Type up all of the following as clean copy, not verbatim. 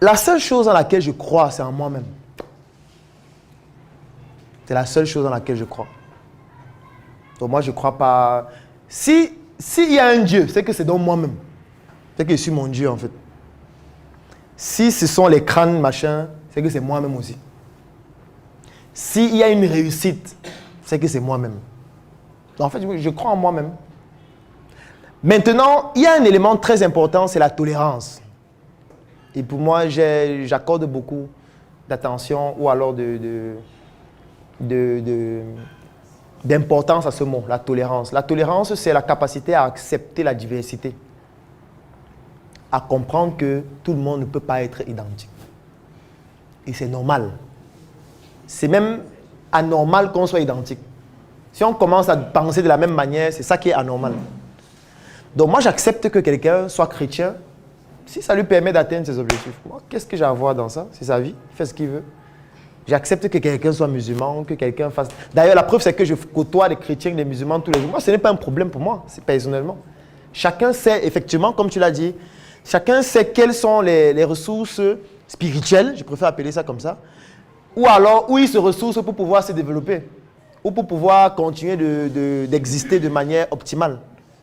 La seule chose en laquelle je crois, c'est en moi-même. C'est la seule chose en laquelle je crois. Donc moi, je ne crois pas... S'il y a un Dieu, c'est que c'est dans moi-même. C'est que je suis mon Dieu, en fait. Si ce sont les crânes, machin, c'est que c'est moi-même aussi. S'il y a une réussite, c'est que c'est moi-même. En fait, je crois en moi-même. Maintenant, il y a un élément très important, c'est la tolérance. Et pour moi, j'accorde beaucoup d'attention ou alors d'importance à ce mot, la tolérance. La tolérance, c'est la capacité à accepter la diversité. À comprendre que tout le monde ne peut pas être identique. Et c'est normal. C'est même anormal qu'on soit identique. Si on commence à penser de la même manière, c'est ça qui est anormal. Donc moi, j'accepte que quelqu'un soit chrétien si ça lui permet d'atteindre ses objectifs. Moi, qu'est-ce que j'ai à voir dans ça? C'est sa vie, il fait ce qu'il veut. J'accepte que quelqu'un soit musulman, que quelqu'un fasse... D'ailleurs, la preuve, c'est que je côtoie les chrétiens et les musulmans tous les jours. Moi, ce n'est pas un problème pour moi, personnellement. Chacun sait, effectivement, comme tu l'as dit, chacun sait quelles sont les ressources spirituelles, je préfère appeler ça comme ça, ou alors où il se ressource pour pouvoir se développer, ou pour pouvoir continuer d'exister de manière optimale.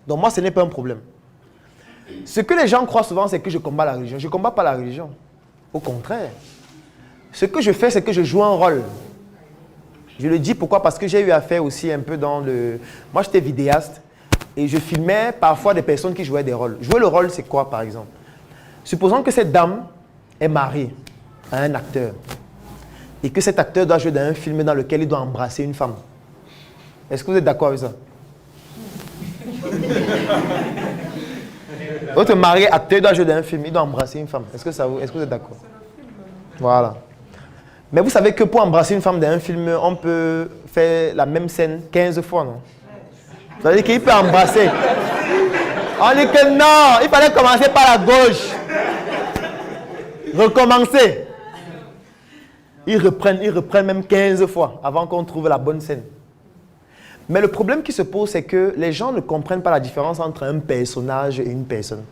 Donc moi, ce n'est pas un problème. Ce que les gens croient souvent, c'est que je combats la religion. Je ne combats pas la religion. Au contraire. Ce que je fais, c'est que je joue un rôle. Je le dis pourquoi? Parce que j'ai eu affaire aussi un peu dans le... Moi, j'étais vidéaste et je filmais parfois des personnes qui jouaient des rôles. Jouer le rôle, c'est quoi, par exemple? Supposons que cette dame est mariée à un acteur et que cet acteur doit jouer dans un film dans lequel il doit embrasser une femme. Est-ce que vous êtes d'accord avec ça? Votre mari, acteur, doit jouer dans un film, il doit embrasser une femme. Est-ce que vous êtes d'accord? Voilà. Mais vous savez que pour embrasser une femme dans un film, on peut faire la même scène 15 fois, non? Ça veut dire qu'il peut embrasser. On dit que non, il fallait commencer par la gauche. Recommencer. Ils reprennent même 15 fois avant qu'on trouve la bonne scène. Mais le problème qui se pose, c'est que les gens ne comprennent pas la différence entre un personnage et une personne.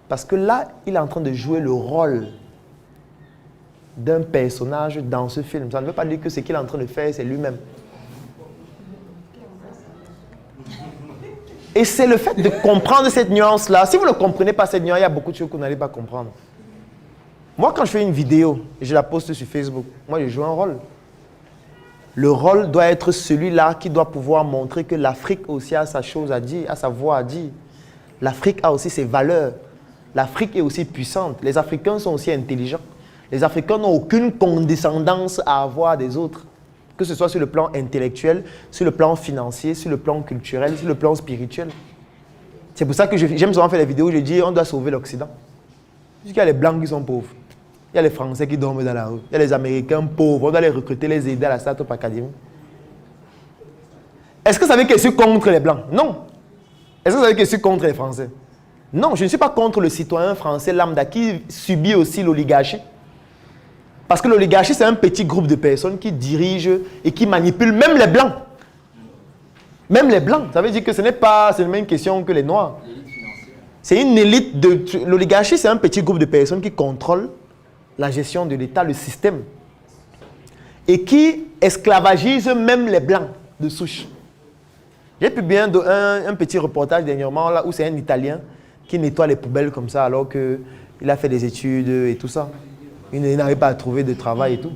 Parce que là, il est en train de jouer le rôle d'un personnage dans ce film. Ça ne veut pas dire que ce qu'il est en train de faire, c'est lui-même. Et c'est le fait de comprendre cette nuance-là. Si vous ne comprenez pas cette nuance, il y a beaucoup de choses que vous n'allez pas comprendre. Moi, quand je fais une vidéo et je la poste sur Facebook, moi, je joue un rôle. Le rôle doit être celui-là qui doit pouvoir montrer que l'Afrique aussi a sa chose à dire, a sa voix à dire. L'Afrique a aussi ses valeurs. L'Afrique est aussi puissante. Les Africains sont aussi intelligents. Les Africains n'ont aucune condescendance à avoir des autres. Que ce soit sur le plan intellectuel, sur le plan financier, sur le plan culturel, sur le plan spirituel. C'est pour ça que j'aime souvent faire des vidéos où je dis on doit sauver l'Occident. Parce qu'il y a les Blancs qui sont pauvres. Il y a les Français qui dorment dans la rue. Il y a les Américains pauvres. On doit les recruter, les aider à la Start-up Academy. Est-ce que vous savez que je suis contre les Blancs? Non. Est-ce que vous savez que je suis contre les Français? Non, je ne suis pas contre le citoyen français lambda qui subit aussi l'oligarchie. Parce que l'oligarchie, c'est un petit groupe de personnes qui dirigent et qui manipulent même les Blancs. Même les Blancs. Ça veut dire que ce n'est pas seulement une question que les Noirs. C'est une élite de... L'oligarchie, c'est un petit groupe de personnes qui contrôlent la gestion de l'État, le système. Et qui esclavagisent même les Blancs de souche. J'ai publié un petit reportage dernièrement là où c'est un Italien qui nettoie les poubelles comme ça alors qu'il a fait des études et tout ça. Il n'arrive pas à trouver de travail et tout.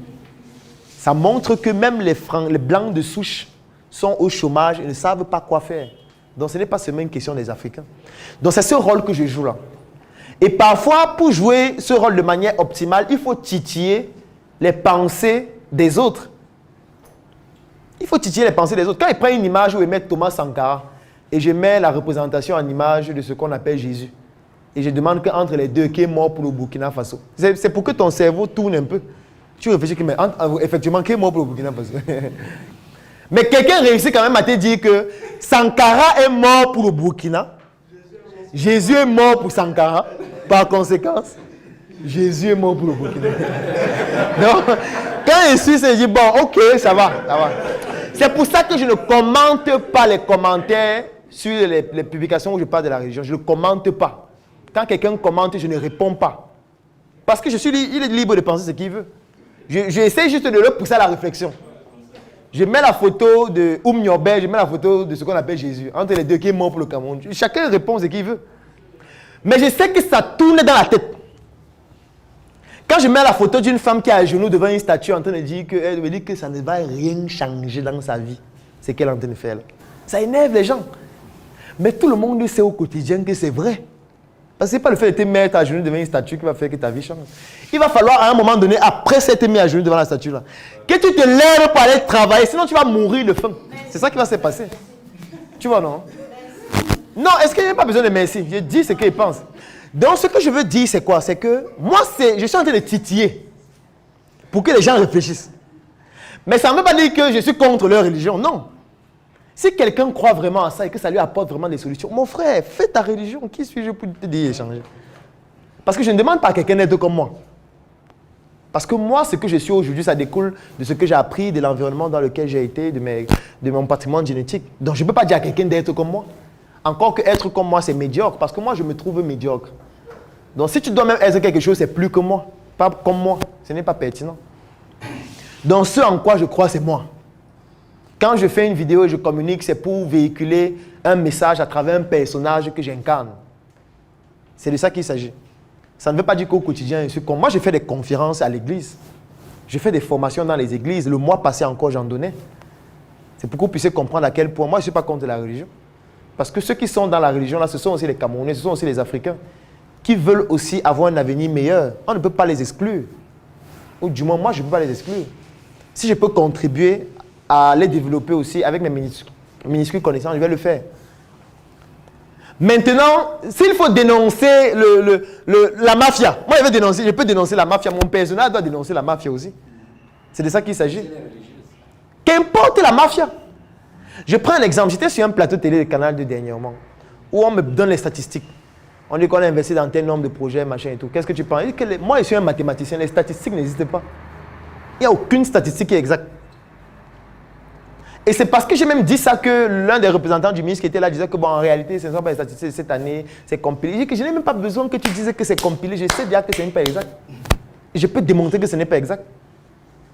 Ça montre que même les Blancs de souche sont au chômage et ne savent pas quoi faire. Donc ce n'est pas seulement une question des Africains. Donc c'est ce rôle que je joue là. Et parfois, pour jouer ce rôle de manière optimale, il faut titiller les pensées des autres. Il faut titiller les pensées des autres. Quand ils prennent une image où ils mettent Thomas Sankara, et je mets la représentation en image de ce qu'on appelle Jésus, et je demande qu'entre les deux, qui est mort pour le Burkina Faso. C'est pour que ton cerveau tourne un peu. Tu réfléchis que, mais effectivement, qui est mort pour le Burkina Faso? Mais quelqu'un réussit quand même à te dire que Sankara est mort pour le Burkina. Jésus est mort pour Sankara. Par conséquence, Jésus est mort pour le Burkina. Donc, quand je suis, je dis, bon, ok, ça va. C'est pour ça que je ne commente pas les commentaires sur les publications où je parle de la religion. Je ne commente pas. Quand quelqu'un commente, je ne réponds pas. Parce que il est libre de penser ce qu'il veut. J'essaie juste de le pousser à la réflexion. Je mets la photo de Nyobe, je mets la photo de ce qu'on appelle Jésus. Entre les deux, qui est mort pour le Cameroun. Chacun répond ce qu'il veut. Mais je sais que ça tourne dans la tête. Quand je mets la photo d'une femme qui est à genoux devant une statue en train de dire qu'elle me dit que ça ne va rien changer dans sa vie, c'est qu'elle est en train de faire là. Ça énerve les gens. Mais tout le monde sait au quotidien que c'est vrai. Parce que ce n'est pas le fait de te mettre à genoux devant une statue qui va faire que ta vie change. Il va falloir à un moment donné, après s'être mis à genoux devant la statue là, que tu te lèves pour aller travailler, sinon tu vas mourir de faim. C'est ça qui va se passer. Tu vois, non? Non, est-ce qu'il n'y a pas besoin de merci? Je dis ce qu'il pense. Donc, ce que je veux dire, c'est quoi? C'est que moi, je suis en train de titiller pour que les gens réfléchissent. Mais ça ne veut pas dire que je suis contre leur religion, non. Si quelqu'un croit vraiment à ça et que ça lui apporte vraiment des solutions, mon frère, fais ta religion. Qui suis-je pour te dire changer? Parce que je ne demande pas à quelqu'un d'être comme moi. Parce que moi, ce que je suis aujourd'hui, ça découle de ce que j'ai appris, de l'environnement dans lequel j'ai été, de mon patrimoine génétique. Donc, je ne peux pas dire à quelqu'un d'être comme moi. Encore que être comme moi, c'est médiocre. Parce que moi, je me trouve médiocre. Donc, si tu dois même être quelque chose, c'est plus que moi. Pas comme moi. Ce n'est pas pertinent. Donc, ce en quoi je crois, c'est moi. Quand je fais une vidéo et je communique, c'est pour véhiculer un message à travers un personnage que j'incarne. C'est de ça qu'il s'agit. Ça ne veut pas dire qu'au quotidien, je suis comme moi, je fais des conférences à l'église. Je fais des formations dans les églises. Le mois passé encore, j'en donnais. C'est pour que vous puissiez comprendre à quel point moi, je ne suis pas contre la religion. Parce que ceux qui sont dans la religion, là, ce sont aussi les Camerounais, ce sont aussi les Africains, qui veulent aussi avoir un avenir meilleur. On ne peut pas les exclure. Ou du moins, moi, je ne peux pas les exclure. Si je peux contribuer à les développer aussi avec mes minuscules connaissances, je vais le faire. Maintenant, s'il faut dénoncer la mafia, moi je peux dénoncer la mafia, mon personnage doit dénoncer la mafia aussi. C'est de ça qu'il s'agit. Qu'importe la mafia. Je prends un exemple, j'étais sur un plateau télé de Canal 2 dernièrement, où on me donne les statistiques. On dit qu'on a investi dans tel nombre de projets, machin et tout. Qu'est-ce que tu penses? Moi, je suis un mathématicien, les statistiques n'existent pas. Il n'y a aucune statistique qui est exacte. Et c'est parce que j'ai même dit ça que l'un des représentants du ministre qui était là disait que bon, en réalité, ce ne sont pas les statistiques de cette année, c'est compilé. Je dis que je n'ai même pas besoin que tu dises que c'est compilé, je sais déjà que ce n'est pas exact. Et je peux démontrer que ce n'est pas exact.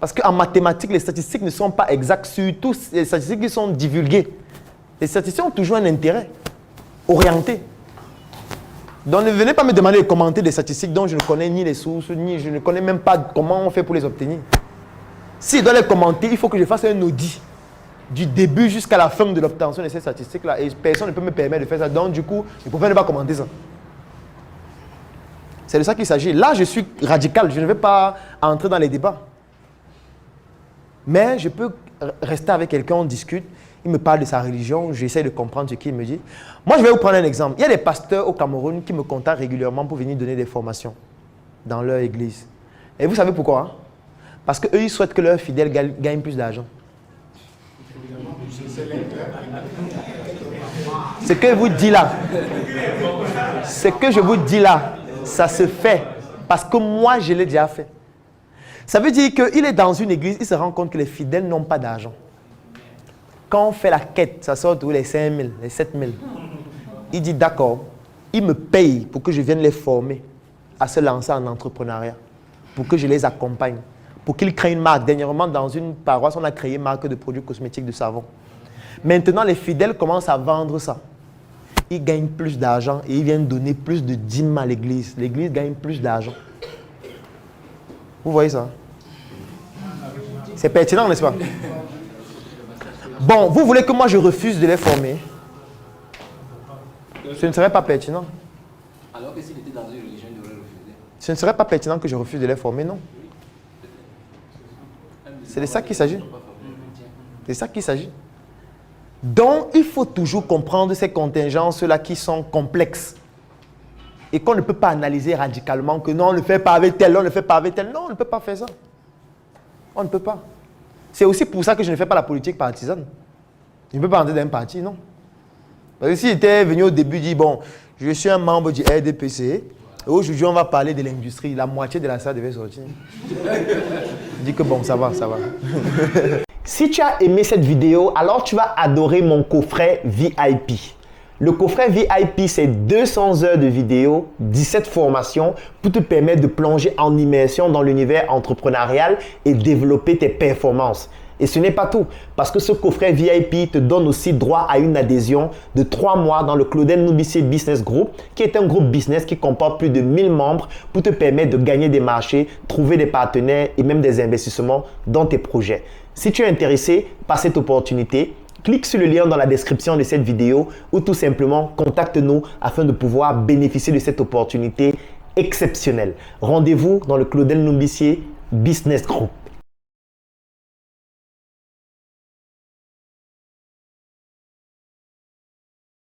Parce qu'en mathématiques, les statistiques ne sont pas exactes, surtout les statistiques qui sont divulguées. Les statistiques ont toujours un intérêt orienté. Donc ne venez pas me demander de commenter des statistiques dont je ne connais ni les sources, ni je ne connais même pas comment on fait pour les obtenir. Si je dois les commenter, il faut que je fasse un audit du début jusqu'à la fin de l'obtention de ces statistiques-là. Et personne ne peut me permettre de faire ça. Donc du coup, je ne peux ne pas commenter ça. C'est de ça qu'il s'agit. Là, je suis radical. Je ne vais pas entrer dans les débats. Mais je peux rester avec quelqu'un, on discute. Il me parle de sa religion, j'essaie de comprendre ce qu'il me dit. Moi, je vais vous prendre un exemple. Il y a des pasteurs au Cameroun qui me contactent régulièrement pour venir donner des formations dans leur église. Et vous savez pourquoi? Hein? Parce qu'eux, ils souhaitent que leurs fidèles gagnent plus d'argent. Ce que je vous dis là, ça se fait parce que moi, je l'ai déjà fait. Ça veut dire qu'il est dans une église, il se rend compte que les fidèles n'ont pas d'argent. Quand on fait la quête, ça sort tous les 5 000, les 7 000. Il dit d'accord, il me paye pour que je vienne les former à se lancer en entrepreneuriat, pour que je les accompagne, pour qu'ils créent une marque. Dernièrement, dans une paroisse, on a créé une marque de produits cosmétiques de savon. Maintenant, les fidèles commencent à vendre ça. Ils gagnent plus d'argent et ils viennent donner plus de dîmes à l'église. L'église gagne plus d'argent. Vous voyez ça? C'est pertinent, n'est-ce pas? Bon, vous voulez que moi je refuse de les former? Ce ne serait pas pertinent. Alors que s'il était dans une religion, il devrait refuser. Ce ne serait pas pertinent que je refuse de les former, non. C'est de ça qu'il s'agit. C'est de ça qu'il s'agit. Donc, il faut toujours comprendre ces contingences-là qui sont complexes. Et qu'on ne peut pas analyser radicalement que non, on ne le fait pas avec tel, on ne le fait pas avec tel. Non, on ne peut pas faire ça. On ne peut pas. C'est aussi pour ça que je ne fais pas la politique partisane. Je ne peux pas entrer dans un parti, non. Parce que si j'étais venu au début, dire bon, je suis un membre du RDPC, et aujourd'hui on va parler de l'industrie, la moitié de la salle devait sortir. Je dis que bon, ça va, ça va. Si tu as aimé cette vidéo, alors tu vas adorer mon coffret VIP. Le coffret VIP, c'est 200 heures de vidéo, 17 formations pour te permettre de plonger en immersion dans l'univers entrepreneurial et développer tes performances. Et ce n'est pas tout, parce que ce coffret VIP te donne aussi droit à une adhésion de 3 mois dans le Claudel Noubissier Business Group, qui est un groupe business qui comporte plus de 1000 membres pour te permettre de gagner des marchés, trouver des partenaires et même des investissements dans tes projets. Si tu es intéressé par cette opportunité, clique sur le lien dans la description de cette vidéo ou tout simplement contacte-nous afin de pouvoir bénéficier de cette opportunité exceptionnelle. Rendez-vous dans le Claudel Noubissier Business Group.